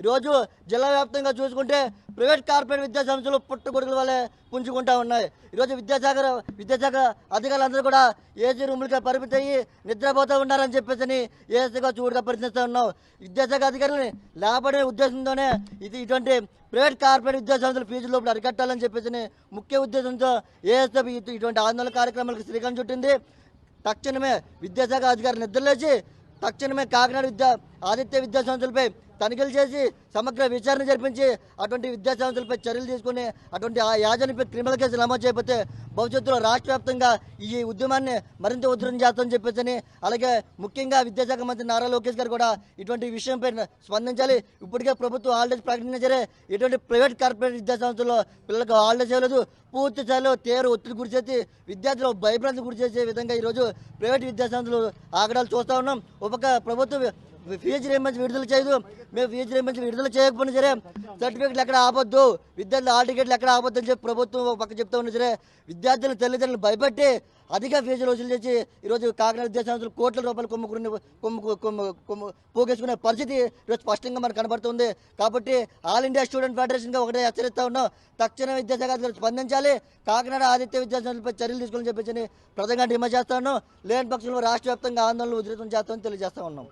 ఈరోజు జిల్లా వ్యాప్తంగా చూసుకుంటే ప్రైవేట్ కార్పొరేట్ విద్యా సంస్థలు పుట్టగొడుగుల వల్లే పుంజుకుంటా ఉన్నాయి. ఈరోజు విద్యాశాఖ అధికారులందరూ కూడా ఏసీ రూములకే పరిమితయ్యి నిద్రపోతూ ఉన్నారని చెప్పేసి ఏసీగా చూడగా పరిశీలిస్తూ ఉన్నాం. విద్యాశాఖ అధికారులని లేపడే ఉద్దేశంతోనే ఇటువంటి ప్రైవేట్ కార్పొరేట్ విద్యా సంస్థల ఫీజులు లోపల అరికట్టాలని చెప్పేసి ముఖ్య ఉద్దేశంతో ఏఎస్ఎఫ్ ఇటువంటి ఆందోళన కార్యక్రమాలకు శ్రీకారం చుట్టింది. తక్షణమే విద్యాశాఖ అధికారులు నిద్రలేచి తక్షణమే కాకినాడ ఆదిత్య విద్యా సంస్థలపై తనిఖీలు చేసి సమగ్ర విచారణ జరిపించి అటువంటి విద్యా సంస్థలపై చర్యలు తీసుకుని అటువంటి ఆ యాజనపై క్రిమినల్ కేసులు నమోదు చేయకపోతే భవిష్యత్తులో రాష్ట్ర వ్యాప్తంగా ఈ ఉద్యమాన్ని మరింత ఉధృతం చేస్తామని చెప్పేసి, అలాగే ముఖ్యంగా విద్యాశాఖ మంత్రి నారా లోకేష్ గారు కూడా ఇటువంటి విషయంపై స్పందించాలి. ఇప్పటికే ప్రభుత్వం హాలిడేస్ ప్రకటించిన సరే ఇటువంటి ప్రైవేట్ కార్పొరేట్ విద్యా సంస్థల్లో పిల్లలకు హాలిడేస్ ఇవ్వలేదు. పూర్తి స్థాయిలో తీవ్ర ఒత్తిడి గురిచేసి విద్యార్థులు భయభ్రాంతి గురి చేసే విధంగా ఈరోజు ప్రైవేట్ విద్యా సంస్థలు ఆగడాలు చూస్తూ ఉన్నాం. ఒక ప్రభుత్వం ఫీజు రీయింబర్స్మెంట్ విడుదల చేయదు. మేము ఫీజు రీయింబర్స్మెంట్ విడుదల చేయకపోయినా సరే సర్టిఫికెట్లు ఎక్కడ ఆపొద్దు, విద్యార్థులు హాల్ టికెట్లు ఎక్కడ ఆపొద్దు అని చెప్పి ప్రభుత్వం ఒక పక్క చెప్తా ఉన్నా సరే విద్యార్థుల తల్లిదండ్రులు భయపెట్టి అధిక ఫీజులు వసూలు చేసి ఈరోజు కాకినాడ విద్యా సంస్థలు కోట్ల రూపాయలు పోగేసుకునే పరిస్థితి ఈరోజు స్పష్టంగా మనకు కనబడుతుంది. కాబట్టి ఆల్ ఇండియా స్టూడెంట్ ఫెడరేషన్గా ఒకటే హెచ్చరిస్తా ఉన్నాం. తక్షణ విద్యాశాఖ అధికారులు స్పందించాలి. కాకినాడ ఆదిత్య విద్యా సంస్థలపై చర్యలు తీసుకోవాలని చెప్పేసి ప్రధానంగా డిమాండ్ చేస్తా ఉన్నాం. లేని పక్షంలో రాష్ట్ర వ్యాప్తంగా ఆందోళనలు ఉధృతం చేస్తామని తెలియజేస్తా ఉన్నాం.